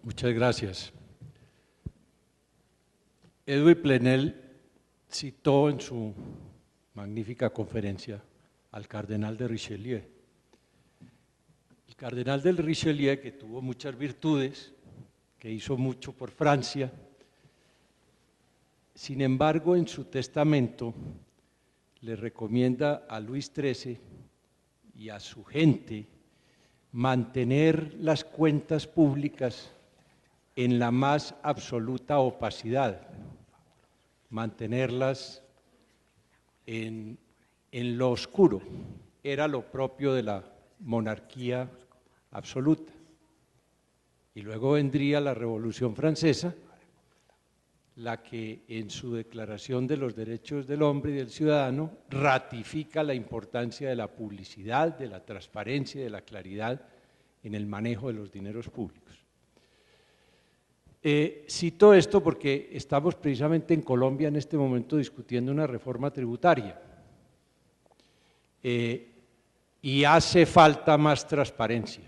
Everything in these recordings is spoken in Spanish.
Muchas gracias. Edwin Plenel citó en su magnífica conferencia al cardenal de Richelieu. El cardenal de Richelieu, que tuvo muchas virtudes, que hizo mucho por Francia, sin embargo, en su testamento le recomienda a Luis XIII y a su gente mantener las cuentas públicas en la más absoluta opacidad, mantenerlas en lo oscuro. Era lo propio de la monarquía absoluta. Y luego vendría la Revolución Francesa, la que en su Declaración de los Derechos del Hombre y del Ciudadano ratifica la importancia de la publicidad, de la transparencia y de la claridad en el manejo de los dineros públicos. Cito esto porque estamos precisamente en Colombia en este momento discutiendo una reforma tributaria y hace falta más transparencia,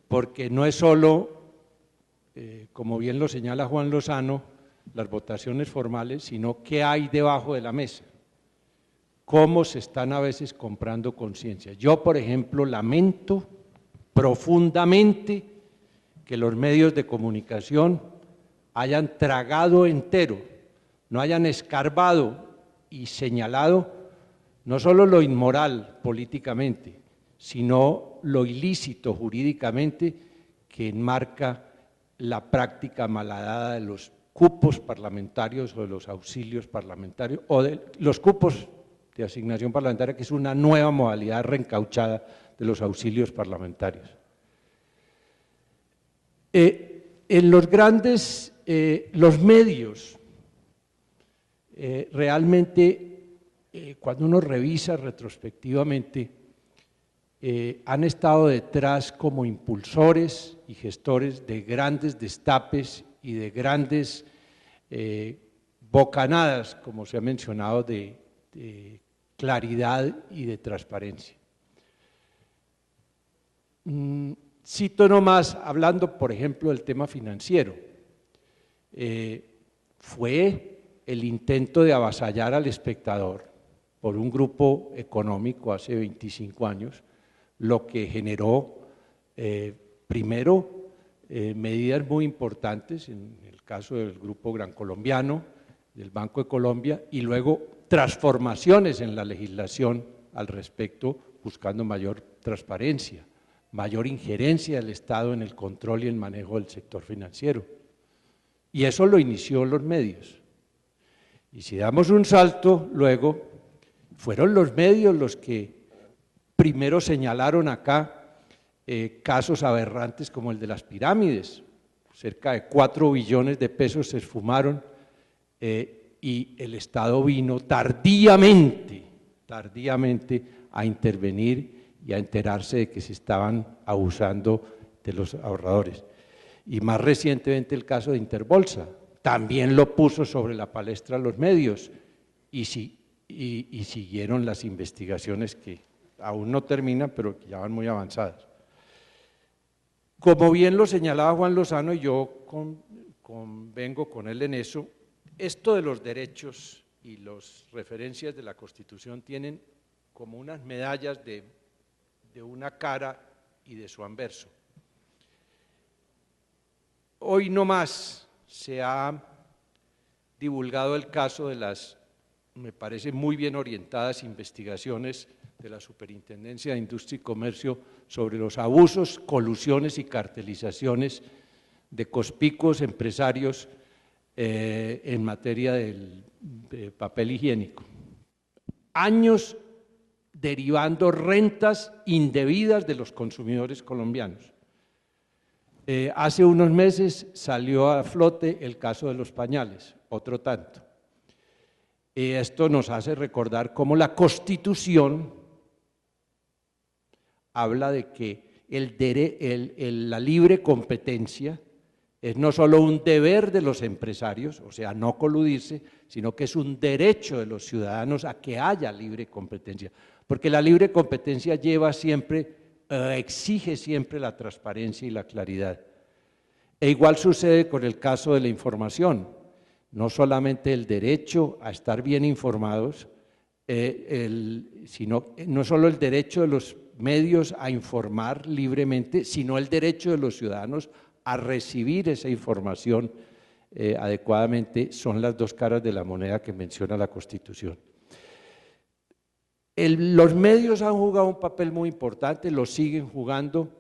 porque no es solo, como bien lo señala Juan Lozano, las votaciones formales, sino qué hay debajo de la mesa, cómo se están a veces comprando conciencia. Yo, por ejemplo, lamento profundamente que los medios de comunicación hayan tragado entero, no hayan escarbado y señalado no solo lo inmoral políticamente, sino lo ilícito jurídicamente que enmarca la práctica malhadada de los cupos parlamentarios o de los auxilios parlamentarios o de los cupos de asignación parlamentaria, que es una nueva modalidad reencauchada de los auxilios parlamentarios. En los grandes, los medios, realmente, cuando uno revisa retrospectivamente, han estado detrás como impulsores y gestores de grandes destapes y de grandes bocanadas, como se ha mencionado, de claridad y de transparencia. Cito nomás, hablando por ejemplo del tema financiero, fue el intento de avasallar al espectador por un grupo económico hace 25 años, lo que generó primero medidas muy importantes, en el caso del Grupo Gran Colombiano, del Banco de Colombia, y luego transformaciones en la legislación al respecto, buscando mayor transparencia, mayor injerencia del Estado en el control y el manejo del sector financiero. Y eso lo inició los medios. Y si damos un salto, luego, fueron los medios los que primero señalaron acá casos aberrantes como el de las pirámides. Cerca de 4 billones de pesos se esfumaron y el Estado vino tardíamente a intervenir y a enterarse de que se estaban abusando de los ahorradores. Y más recientemente el caso de Interbolsa, también lo puso sobre la palestra los medios y siguieron las investigaciones que aún no terminan, pero que ya van muy avanzadas. Como bien lo señalaba Juan Lozano, y yo convengo con él en eso, esto de los derechos y las referencias de la Constitución tienen como unas medallas de una cara y de su anverso. Hoy no más se ha divulgado el caso de las, me parece muy bien orientadas, investigaciones de la Superintendencia de Industria y Comercio sobre los abusos, colusiones y cartelizaciones de conspicuos empresarios en materia del papel higiénico. Años derivando rentas indebidas de los consumidores colombianos. Hace unos meses salió a flote el caso de los pañales, otro tanto. Esto nos hace recordar cómo la Constitución habla de que la libre competencia es no solo un deber de los empresarios, o sea, no coludirse, sino que es un derecho de los ciudadanos a que haya libre competencia, porque la libre competencia lleva siempre, exige siempre la transparencia y la claridad. E igual sucede con el caso de la información, no solamente el derecho a estar bien informados, sino no solo el derecho de los medios a informar libremente, sino el derecho de los ciudadanos a recibir esa información adecuadamente, son las dos caras de la moneda que menciona la Constitución. Los medios han jugado un papel muy importante, lo siguen jugando,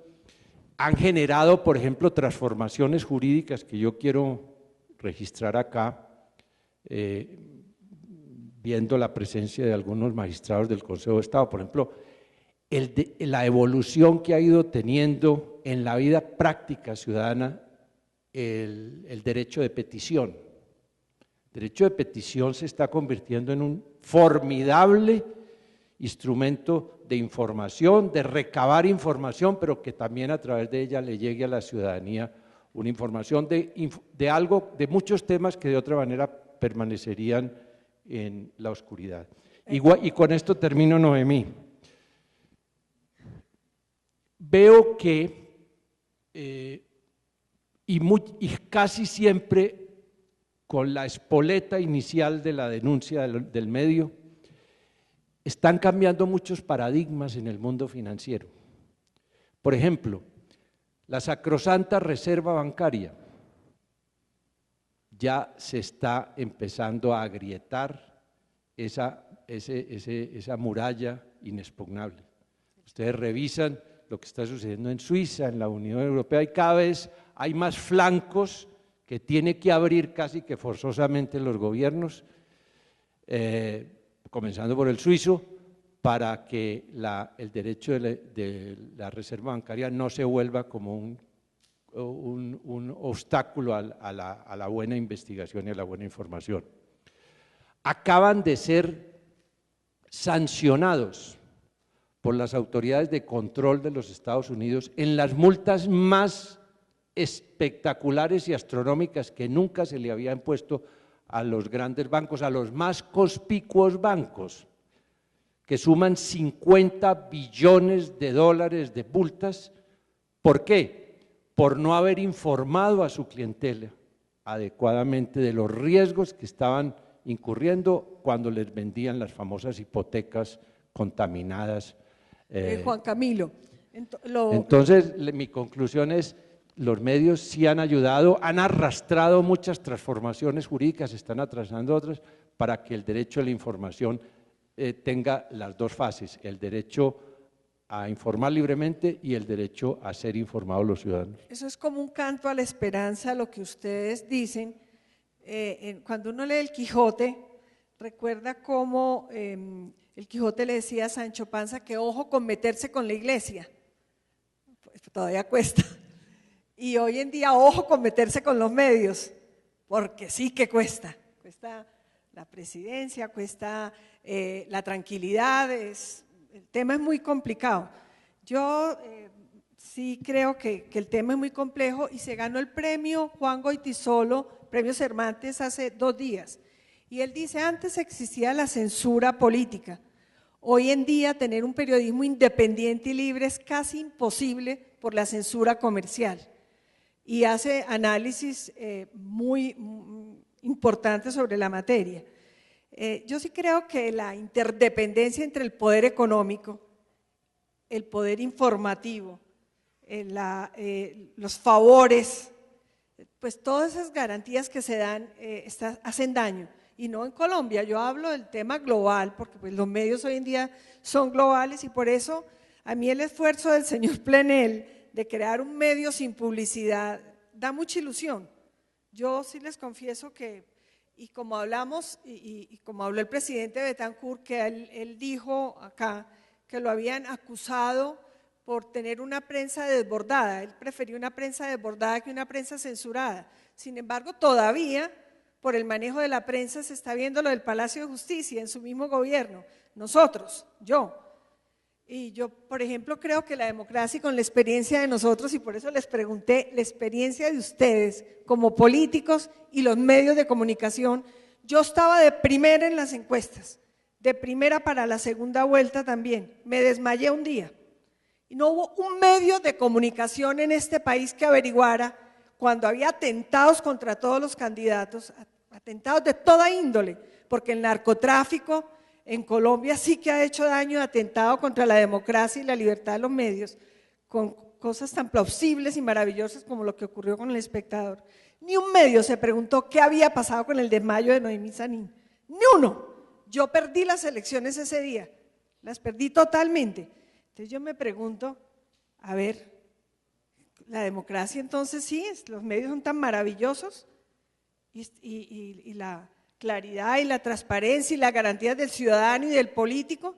han generado, por ejemplo, transformaciones jurídicas que yo quiero registrar acá, viendo la presencia de algunos magistrados del Consejo de Estado. Por ejemplo, la evolución que ha ido teniendo en la vida práctica ciudadana el derecho de petición. El derecho de petición se está convirtiendo en un formidable instrumento de información, de recabar información, pero que también a través de ella le llegue a la ciudadanía una información de muchos temas que de otra manera permanecerían en la oscuridad. Y con esto termino, Noemí. Veo que, y casi siempre con la espoleta inicial de la denuncia del medio, están cambiando muchos paradigmas en el mundo financiero. Por ejemplo, la sacrosanta reserva bancaria ya se está empezando a agrietar esa muralla inexpugnable. Ustedes revisan lo que está sucediendo en Suiza, en la Unión Europea, y cada vez hay más flancos que tiene que abrir casi que forzosamente los gobiernos, comenzando por el suizo, para que el derecho de la reserva bancaria no se vuelva como un obstáculo a la buena investigación y a la buena información. Acaban de ser sancionados por las autoridades de control de los Estados Unidos en las multas más espectaculares y astronómicas que nunca se le habían puesto a los grandes bancos, a los más conspicuos bancos, que suman 50 billones de dólares de multas. ¿Por qué? Por no haber informado a su clientela adecuadamente de los riesgos que estaban incurriendo cuando les vendían las famosas hipotecas contaminadas. Juan Camilo. Entonces, mi conclusión es, los medios sí han ayudado, han arrastrado muchas transformaciones jurídicas, están atrasando otras, para que el derecho a la información tenga las dos fases, el derecho a informar libremente y el derecho a ser informados los ciudadanos. Eso es como un canto a la esperanza, lo que ustedes dicen. Cuando uno lee el Quijote, recuerda cómo el Quijote le decía a Sancho Panza que ojo con meterse con la iglesia, pues todavía cuesta, y hoy en día ojo con meterse con los medios, porque sí que cuesta la presidencia, cuesta la tranquilidad, el tema es muy complicado. Yo sí creo que el tema es muy complejo y se ganó el premio Juan Goytisolo, premio Cervantes, hace 2 días. Y él dice, antes existía la censura política, hoy en día tener un periodismo independiente y libre es casi imposible por la censura comercial. Y hace análisis muy importantes sobre la materia. Yo sí creo que la interdependencia entre el poder económico, el poder informativo, los favores, pues todas esas garantías que se dan hacen daño. Y no en Colombia, yo hablo del tema global, porque pues los medios hoy en día son globales y por eso a mí el esfuerzo del señor Plenel de crear un medio sin publicidad da mucha ilusión. Yo sí les confieso que, y como hablamos, y como habló el presidente Betancourt, que él dijo acá que lo habían acusado por tener una prensa desbordada, él prefería una prensa desbordada que una prensa censurada. Sin embargo, todavía por el manejo de la prensa se está viendo lo del Palacio de Justicia en su mismo gobierno, nosotros, yo. Y yo, por ejemplo, creo que la democracia y con la experiencia de nosotros, y por eso les pregunté, la experiencia de ustedes como políticos y los medios de comunicación, yo estaba de primera en las encuestas, de primera para la segunda vuelta también, me desmayé un día. Y no hubo un medio de comunicación en este país que averiguara cuando había atentados contra todos los candidatos, atentados de toda índole, porque el narcotráfico en Colombia sí que ha hecho daño, atentado contra la democracia y la libertad de los medios, con cosas tan plausibles y maravillosas como lo que ocurrió con El Espectador. Ni un medio se preguntó qué había pasado con el desmayo de Noemí Sanín, ni uno. Yo perdí las elecciones ese día, las perdí totalmente. Entonces yo me pregunto, a ver, la democracia entonces sí, los medios son tan maravillosos y la claridad y la transparencia y las garantías del ciudadano y del político.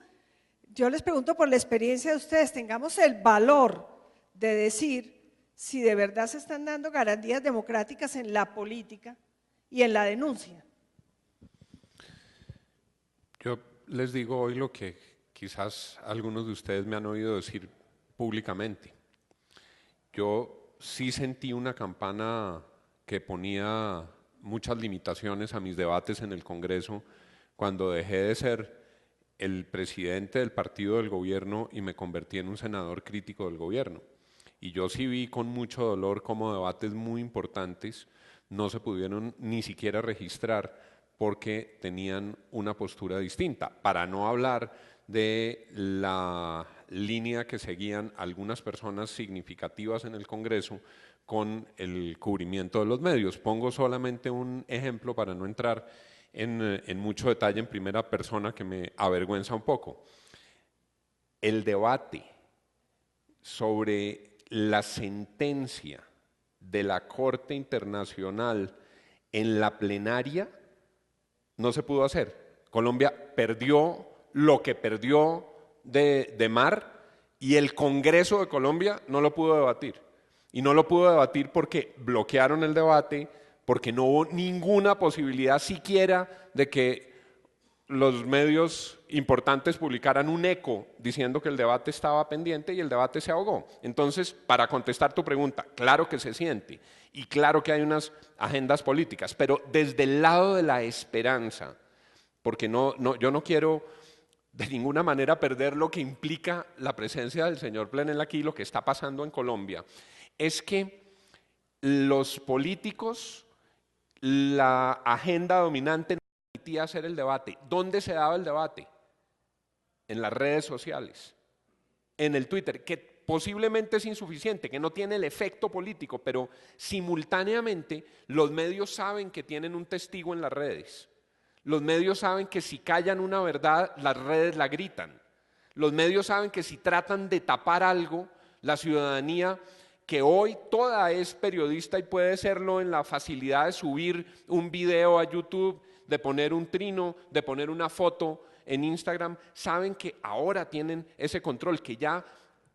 Yo les pregunto por la experiencia de ustedes, tengamos el valor de decir si de verdad se están dando garantías democráticas en la política y en la denuncia. Yo les digo hoy lo que quizás algunos de ustedes me han oído decir públicamente. Yo sí sentí una campana que ponía muchas limitaciones a mis debates en el Congreso cuando dejé de ser el presidente del partido del gobierno y me convertí en un senador crítico del gobierno. Y yo sí vi con mucho dolor cómo debates muy importantes no se pudieron ni siquiera registrar porque tenían una postura distinta, para no hablar de la línea que seguían algunas personas significativas en el Congreso con el cubrimiento de los medios. Pongo solamente un ejemplo para no entrar en mucho detalle en primera persona que me avergüenza un poco. El debate sobre la sentencia de la Corte Internacional en la plenaria no se pudo hacer. Colombia perdió lo que perdió de mar y el Congreso de Colombia no lo pudo debatir. Y no lo pudo debatir porque bloquearon el debate, porque no hubo ninguna posibilidad siquiera de que los medios importantes publicaran un eco diciendo que el debate estaba pendiente y el debate se ahogó. Entonces, para contestar tu pregunta, claro que se siente y claro que hay unas agendas políticas, pero desde el lado de la esperanza, porque yo no quiero de ninguna manera perder lo que implica la presencia del señor Plenel aquí, lo que está pasando en Colombia, es que los políticos, la agenda dominante permitía hacer el debate. ¿Dónde se daba el debate? En las redes sociales, en el Twitter, que posiblemente es insuficiente, que no tiene el efecto político, pero simultáneamente los medios saben que tienen un testigo en las redes. Los medios saben que si callan una verdad, las redes la gritan. Los medios saben que si tratan de tapar algo, la ciudadanía, que hoy toda es periodista y puede serlo en la facilidad de subir un video a YouTube, de poner un trino, de poner una foto en Instagram, saben que ahora tienen ese control, que ya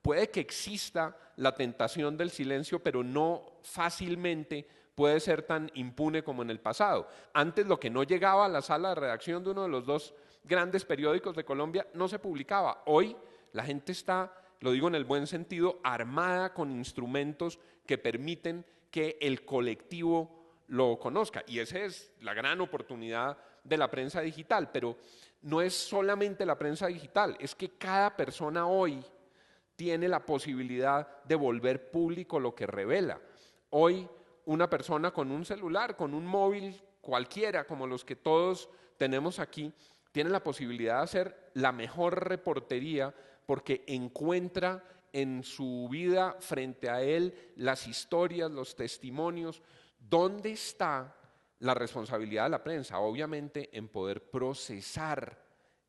puede que exista la tentación del silencio, pero no fácilmente puede ser tan impune como en el pasado. Antes lo que no llegaba a la sala de redacción de uno de los dos grandes periódicos de Colombia no se publicaba. Hoy la gente está, lo digo en el buen sentido, armada con instrumentos que permiten que el colectivo lo conozca. Y esa es la gran oportunidad de la prensa digital, pero no es solamente la prensa digital, es que cada persona hoy tiene la posibilidad de volver público lo que revela. Hoy una persona con un celular, con un móvil cualquiera, como los que todos tenemos aquí, tiene la posibilidad de hacer la mejor reportería porque encuentra en su vida frente a él las historias, los testimonios. ¿Dónde está la responsabilidad de la prensa? Obviamente en poder procesar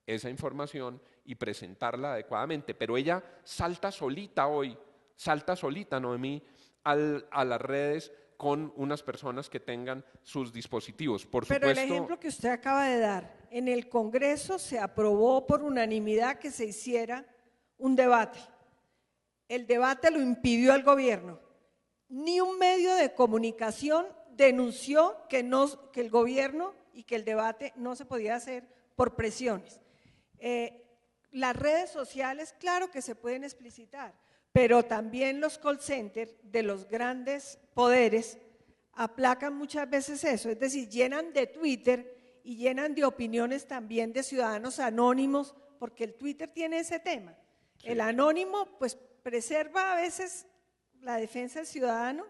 esa información y presentarla adecuadamente, pero ella salta solita hoy, salta solita, Noemí, a las redes con unas personas que tengan sus dispositivos. Por supuesto, pero el ejemplo que usted acaba de dar, en el Congreso se aprobó por unanimidad que se hiciera un debate. El debate lo impidió el gobierno. Ni un medio de comunicación denunció que el gobierno y que el debate no se podía hacer por presiones. Las redes sociales, claro que se pueden explicitar, pero también los call centers de los grandes poderes aplacan muchas veces eso, es decir, llenan de Twitter y llenan de opiniones también de ciudadanos anónimos, porque el Twitter tiene ese tema. Sí. El anónimo pues preserva a veces la defensa del ciudadano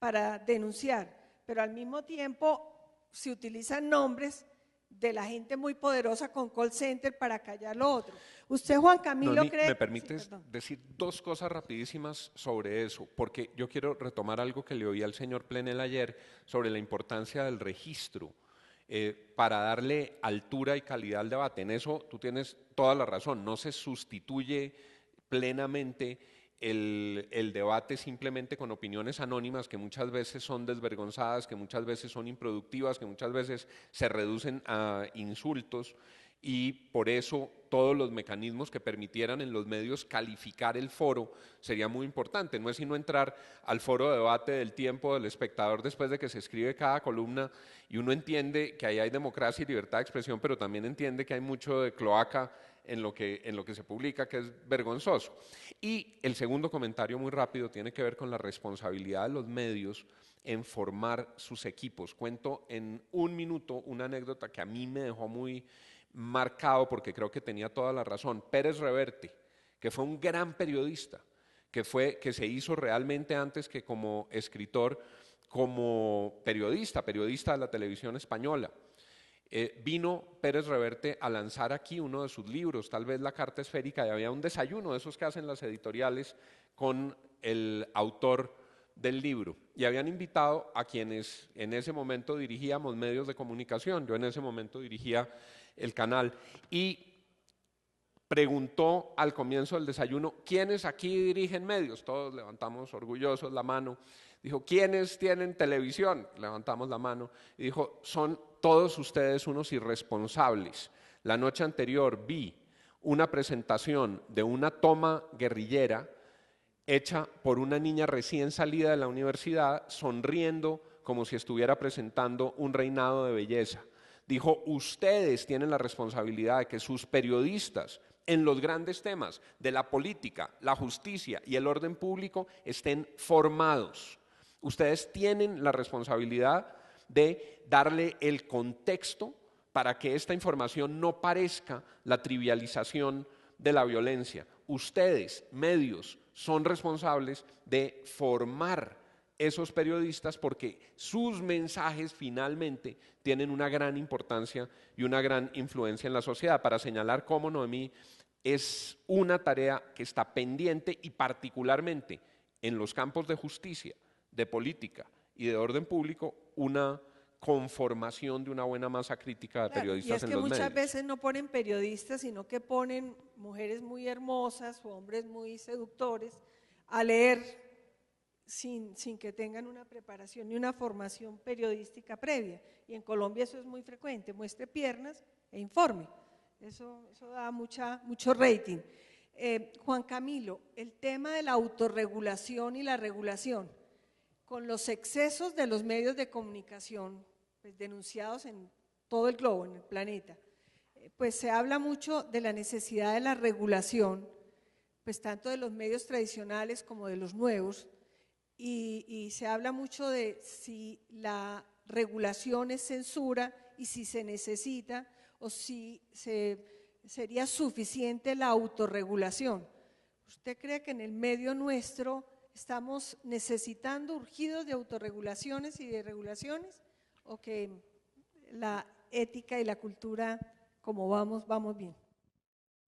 para denunciar, pero al mismo tiempo se utilizan nombres de la gente muy poderosa con call center para callar lo otro. Usted, Juan Camilo, Noemí, cree… ¿me permites Sí, decir dos cosas rapidísimas sobre eso? Porque yo quiero retomar algo que le oí al señor Plenel ayer sobre la importancia del registro para darle altura y calidad al debate. En eso tú tienes toda la razón, no se sustituye plenamente el debate simplemente con opiniones anónimas que muchas veces son desvergonzadas, que muchas veces son improductivas, que muchas veces se reducen a insultos y por eso todos los mecanismos que permitieran en los medios calificar el foro sería muy importante. No es sino entrar al foro de debate del Tiempo, del Espectador, después de que se escribe cada columna y uno entiende que ahí hay democracia y libertad de expresión, pero también entiende que hay mucho de cloaca en lo que se publica, que es vergonzoso. Y el segundo comentario muy rápido tiene que ver con la responsabilidad de los medios en formar sus equipos. Cuento en un minuto una anécdota que a mí me dejó muy marcado porque creo que tenía toda la razón. Pérez Reverte, que fue un gran periodista, que se hizo realmente antes que como escritor, como periodista de la televisión española. Vino Pérez Reverte a lanzar aquí uno de sus libros, tal vez La Carta Esférica, y había un desayuno de esos que hacen las editoriales con el autor del libro. Y habían invitado a quienes en ese momento dirigíamos medios de comunicación, yo en ese momento dirigía el canal, y preguntó al comienzo del desayuno, ¿quiénes aquí dirigen medios? Todos levantamos orgullosos la mano. Dijo, ¿quiénes tienen televisión? Levantamos la mano. Y dijo, son todos ustedes unos irresponsables. La noche anterior vi una presentación de una toma guerrillera hecha por una niña recién salida de la universidad, sonriendo como si estuviera presentando un reinado de belleza. Dijo, ustedes tienen la responsabilidad de que sus periodistas en los grandes temas de la política, la justicia y el orden público estén formados. Ustedes tienen la responsabilidad de darle el contexto para que esta información no parezca la trivialización de la violencia. Ustedes, medios, son responsables de formar esos periodistas porque sus mensajes finalmente tienen una gran importancia y una gran influencia en la sociedad. Para señalar cómo, Noemí, es una tarea que está pendiente y particularmente en los campos de justicia, de política y de orden público, una conformación de una buena masa crítica de periodistas en los medios. Y es que muchas veces no ponen periodistas, sino que ponen mujeres muy hermosas o hombres muy seductores a leer sin que tengan una preparación ni una formación periodística previa. Y en Colombia eso es muy frecuente, muestre piernas e informe. Eso da mucho rating. Juan Camilo, el tema de la autorregulación y la regulación, con los excesos de los medios de comunicación pues, denunciados en todo el globo, en el planeta, pues se habla mucho de la necesidad de la regulación, pues tanto de los medios tradicionales como de los nuevos, y se habla mucho de si la regulación es censura y si se necesita o si sería suficiente la autorregulación. ¿Usted cree que en el medio nuestro estamos necesitando urgidos de autorregulaciones y de regulaciones o que la ética y la cultura como vamos bien?